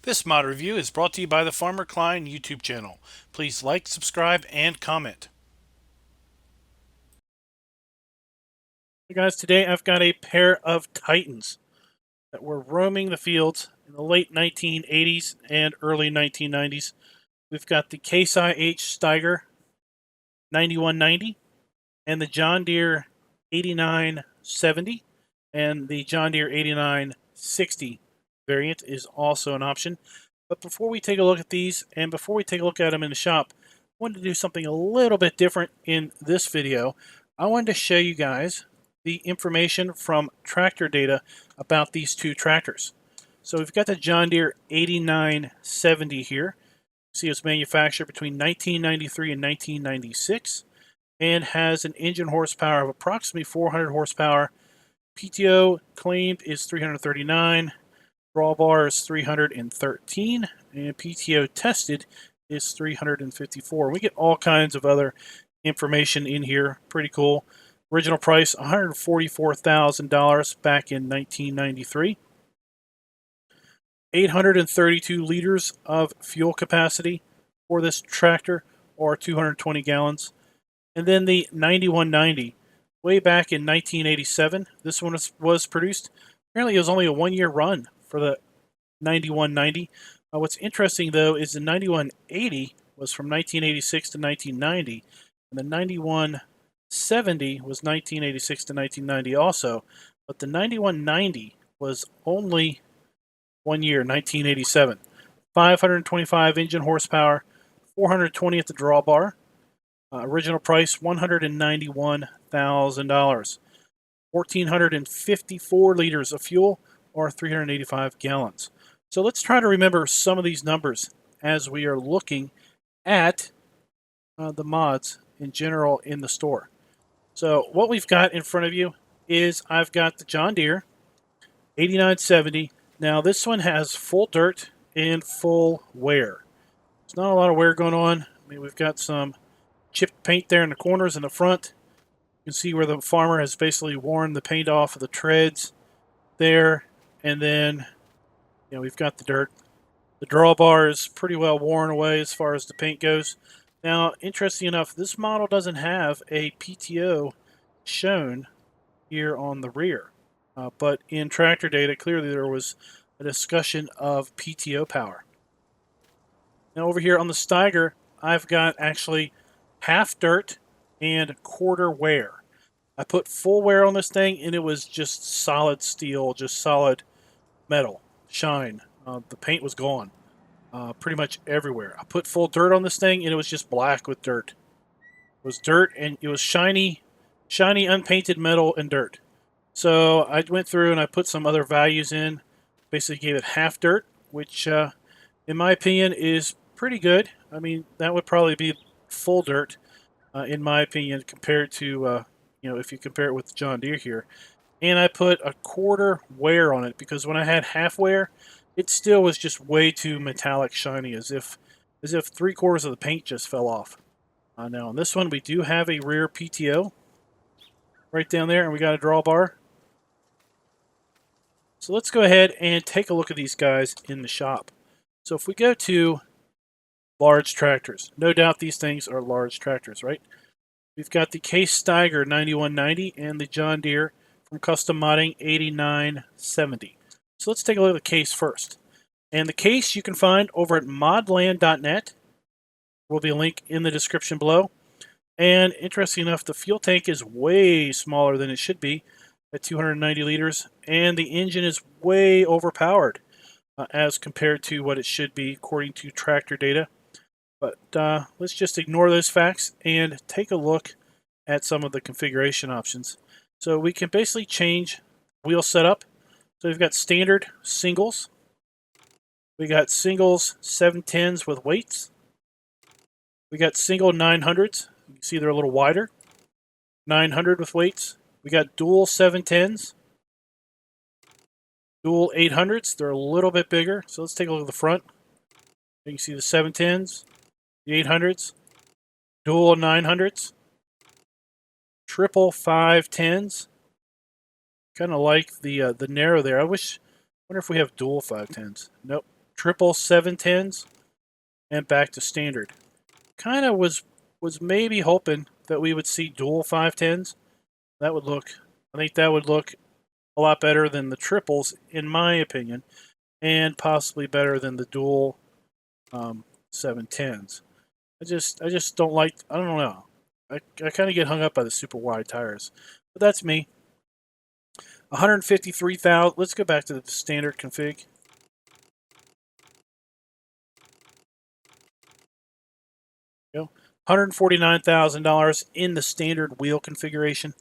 This mod review is brought to you by the Farmer Klein YouTube channel. Please like, subscribe, and comment. Hey guys, today I've got a pair of Titans that were roaming the fields in the late 1980s and early 1990s. We've got the Case IH Steiger 9190 and the John Deere 8970, and the John Deere 8960 variant is also an option. But before we take a look at these, and before we take a look at them in the shop, I wanted to do something a little bit different in this video. I wanted to show you guys the information from tractor data about these two tractors. So we've got the John Deere 8970 here. See, it was manufactured between 1993 and 1996 and has an engine horsepower of approximately 400 horsepower. PTO claimed is 339. Drawbar is 313, and PTO tested is 354. We get all kinds of other information in here. Pretty cool. Original price $144,000 back in 1993. 832 liters of fuel capacity for this tractor, or 220 gallons. And then the 9190, way back in 1987, this one was produced. Apparently it was only a one-year run for the 9190. What's interesting, though, is the 9180 was from 1986 to 1990, and the 9170 was 1986 to 1990 also, but the 9190 was only 1 year, 1987. 525 engine horsepower, 420 at the drawbar. Original price $191,000. 1,454 liters of fuel, or 385 gallons. So let's try to remember some of these numbers as we are looking at the mods in general in the store. So what we've got in front of you is I've got the John Deere 8970. Now this one has full dirt and full wear. There's not a lot of wear going on. I mean, we've got some chipped paint there in the corners and the front. You can see where the farmer has basically worn the paint off of the treads there. And then, we've got the dirt. The drawbar is pretty well worn away as far as the paint goes. Now, interesting enough, this model doesn't have a PTO shown here on the rear. But in tractor data, clearly there was a discussion of PTO power. Now, over here on the Steiger, I've got actually half dirt and quarter wear. I put full wear on this thing, and it was just solid steel, just solid metal, shine. The paint was gone pretty much everywhere. I put full dirt on this thing, and it was just black with dirt. It was dirt, and it was shiny, unpainted metal and dirt. So I went through and I put some other values in, basically gave it half dirt, which in my opinion is pretty good. I mean, that would probably be full dirt in my opinion, compared to if you compare it with the John Deere here. And I put a quarter wear on it because when I had half wear, it still was just way too metallic shiny, as if 3/4 of the paint just fell off. Now on this one, we do have a rear PTO right down there, and we got a drawbar. So let's go ahead and take a look at these guys in the shop. So if we go to large tractors, no doubt these things are large tractors, right? We've got the Case Steiger 9190 and the John Deere from Custom Modding 8970. So let's take a look at the Case first. And the Case you can find over at modland.net. There will be a link in the description below. And interesting enough, the fuel tank is way smaller than it should be at 290 liters, and the engine is way overpowered as compared to what it should be according to tractor data. But let's just ignore those facts and take a look at some of the configuration options. So we can basically change wheel setup. So we've got standard singles. We got singles 710s with weights. We got single 900s. You can see they're a little wider. 900 with weights. We got dual 710s. Dual 800s. They're a little bit bigger. So let's take a look at the front. You can see the 710s, the 800s, dual 900s, triple 510s. Kind of like the narrow there. Wonder if we have dual 510s. Nope. Triple 710s and back to standard. Kind of was maybe hoping that we would see dual 510s. I think that would look a lot better than the triples, in my opinion, and possibly better than the dual 710s. I just don't like. I don't know. I kind of get hung up by the super wide tires, but that's me. 153,000. Let's go back to the standard config. Go. $149,000 in the standard wheel configuration.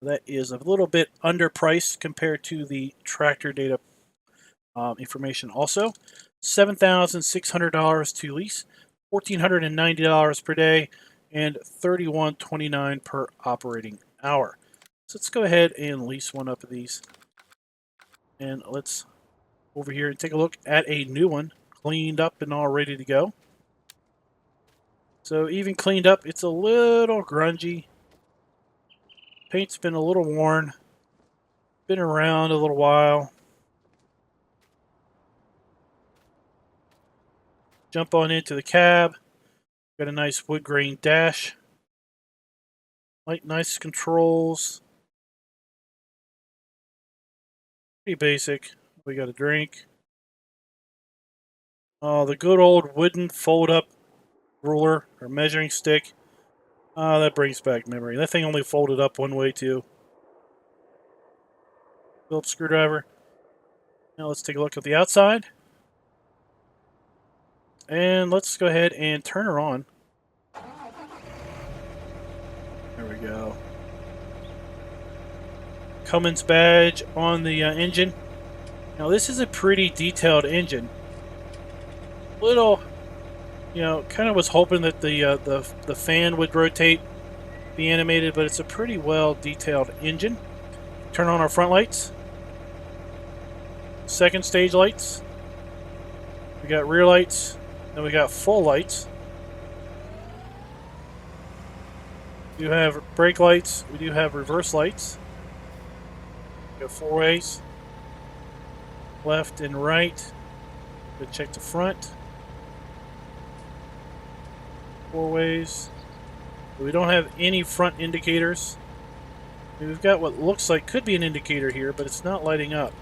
That is a little bit underpriced compared to the tractor data information. Also, $7,600 to lease, $1,490 per day, and $31.29 per operating hour. So let's go ahead and lease one up of these. And let's over here and take a look at a new one, cleaned up and all ready to go. So even cleaned up, it's a little grungy. Paint's been a little worn. Been around a little while. Jump on into the cab. Got a nice wood grain dash. Nice controls. Pretty basic. We got a drink. Oh, the good old wooden fold-up ruler or measuring stick. That brings back memory. That thing only folded up one way too. Phillips screwdriver. Now let's take a look at the outside. And let's go ahead and turn her on. There we go. Cummins badge on the engine. Now this is a pretty detailed engine. Little, kind of was hoping that the fan would rotate, be animated, but it's a pretty well detailed engine. Turn on our front lights. Second stage lights. We got rear lights. Then we got full lights. We do have brake lights. We do have reverse lights. We got four ways. Left and right. Go check the front. Four ways. We don't have any front indicators. We've got what looks like could be an indicator here, but it's not lighting up.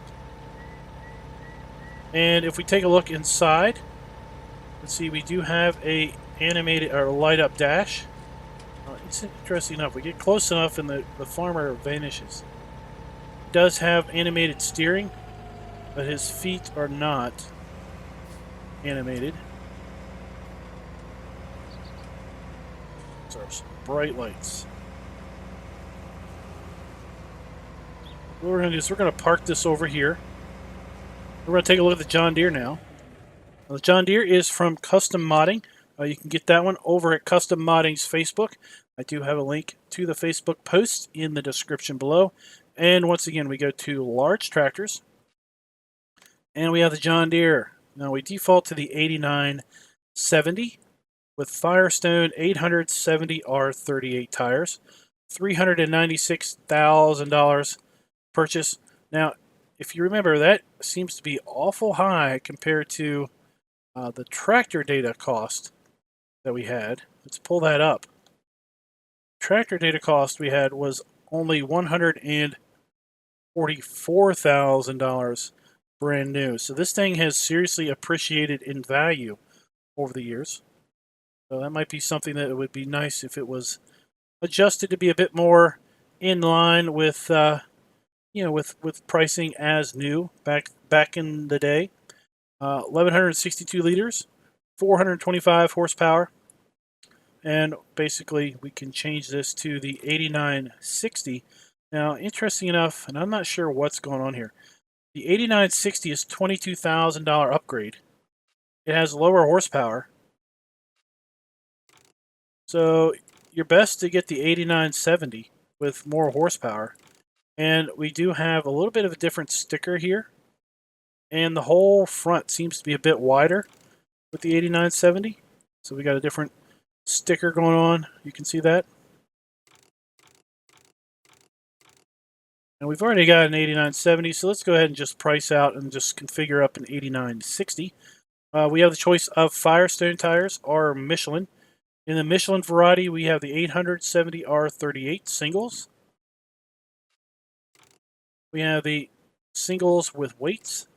And if we take a look inside, let's see, we do have a animated or light up dash. It's interesting enough. We get close enough and the farmer vanishes. It does have animated steering, but his feet are not animated. Those are some bright lights. What we're going to do is we're going to park this over here. We're going to take a look at the John Deere now. The John Deere is from Custom Modding. You can get that one over at Custom Modding's Facebook. I do have a link to the Facebook post in the description below. And once again, we go to large tractors. And we have the John Deere. Now we default to the 8970 with Firestone 870 R38 tires. $396,000 purchase. Now, if you remember, that seems to be awful high compared to the tractor data cost that we had. Let's pull that up. Tractor data cost we had was only $144,000 brand new. So this thing has seriously appreciated in value over the years. So that might be something that it would be nice if it was adjusted to be a bit more in line with with pricing as new back in the day. 1,162 liters, 425 horsepower, and basically we can change this to the 8960. Now, interesting enough, and I'm not sure what's going on here, the 8960 is $22,000 upgrade. It has lower horsepower, so you're best to get the 8970 with more horsepower. And we do have a little bit of a different sticker here. And the whole front seems to be a bit wider. with the 8970. So we got a different sticker going on. You can see that. And we've already got an 8970, so let's go ahead and just price out and just configure up an 8960. We have the choice of Firestone tires or Michelin. In the Michelin variety, we have the 870R38 singles. We have the singles with weights.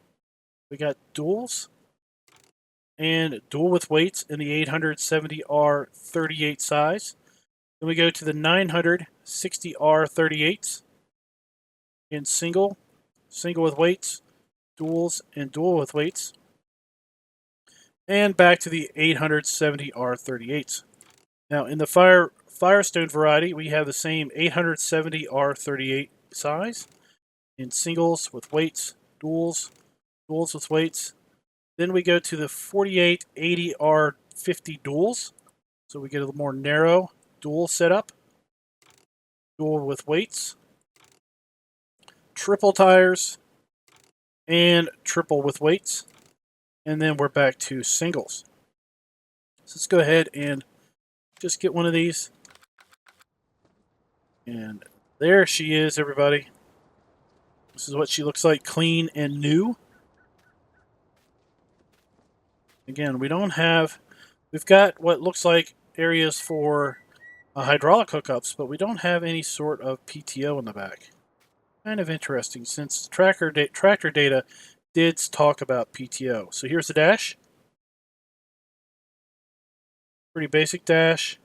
We got duals and dual with weights in the 870R38 size. Then we go to the 960R38s in single, single with weights, duals, and dual with weights. And back to the 870R38s. Now, in the Firestone variety, we have the same 870R38 size in singles with weights, duals with weights. Then we go to the 4880R50 duals. So we get a little more narrow dual setup. Dual with weights. Triple tires. And triple with weights. And then we're back to singles. So let's go ahead and just get one of these. And there she is, everybody. This is what she looks like, clean and new. Again, we've got what looks like areas for hydraulic hookups, but we don't have any sort of PTO in the back. Kind of interesting, since tractor data did talk about PTO. So here's the dash. Pretty basic dash.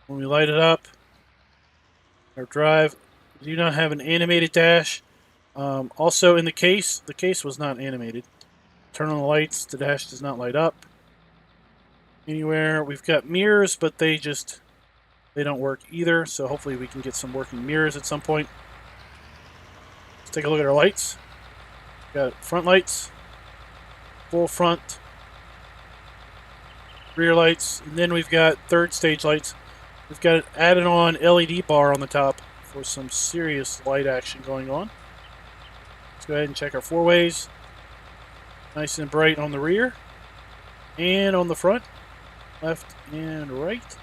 When we light it up, our drive, we do not have an animated dash. Also in the case was not animated. Turn on the lights, the dash does not light up anywhere. We've got mirrors, but they don't work either, so hopefully we can get some working mirrors at some point. Let's take a look at our lights. Got front lights, full front, rear lights, and then we've got third stage lights. We've got an added on LED bar on the top for some serious light action going on. Let's go ahead and check our four ways. Nice and bright on the rear and on the front, left and right.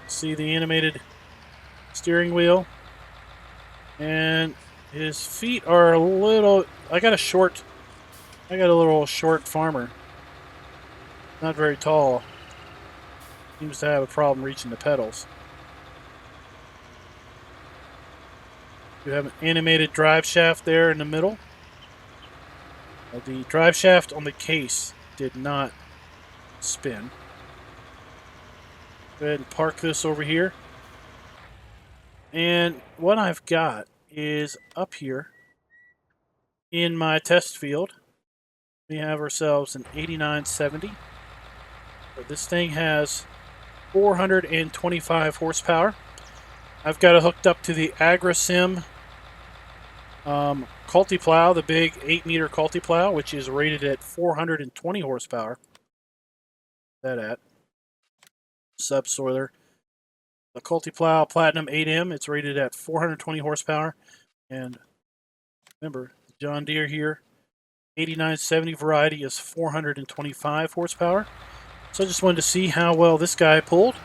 See the animated steering wheel, and his feet are a little. I got a little short farmer, not very tall. Seems to have a problem reaching the pedals. You have an animated drive shaft there in the middle. The drive shaft on the case did not spin. Go ahead and park this over here. And what I've got is up here in my test field, we have ourselves an 8970. This thing has 425 horsepower. I've got it hooked up to the AgriSim Culti-Plow, the big 8-meter Culti-Plow, which is rated at 420 horsepower. That at subsoiler. The Culti-Plow Platinum 8M, it's rated at 420 horsepower. And remember, the John Deere here, 8970 variety is 425 horsepower. So I just wanted to see how well this guy pulled.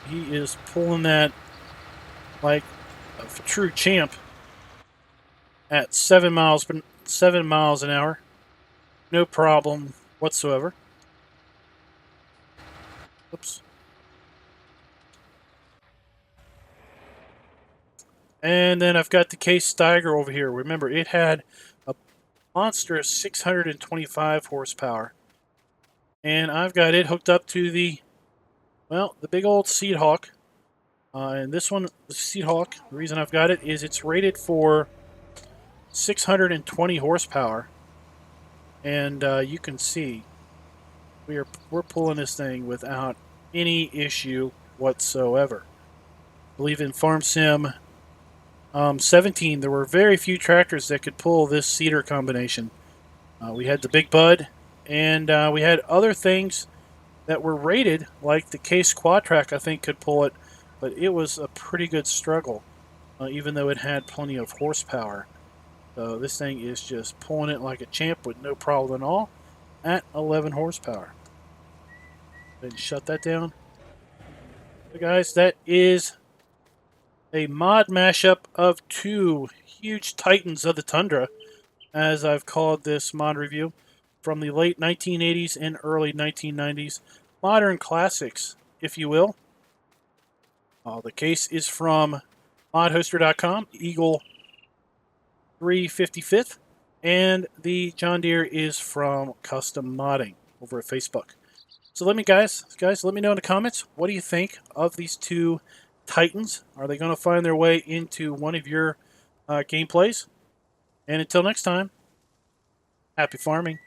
He is pulling that like a true champ at 7 miles an hour. No problem whatsoever. Oops. And then I've got the case Steiger over here. Remember, it had a monstrous 625 horsepower. And I've got it hooked up to the big old Seed Hawk. And this one, the Seed Hawk, the reason I've got it is it's rated for 620 horsepower. And you can see we're pulling this thing without any issue whatsoever. I believe in Farm Sim 17, there were very few tractors that could pull this seeder combination. We had the Big Bud, and we had other things that were rated, like the Case Quad Track, I think, could pull it. but it was a pretty good struggle, even though it had plenty of horsepower. So this thing is just pulling it like a champ with no problem at all at 11 horsepower. Then shut that down. So guys, that is a mod mashup of two huge titans of the tundra, as I've called this mod review, from the late 1980s and early 1990s. Modern classics, if you will. The case is from modhoster.com, Eagle 355th, and the John Deere is from Custom Modding over at Facebook. So let me guys, let me know in the comments, what do you think of these two Titans? Are they going to find their way into one of your gameplays? And until next time, happy farming.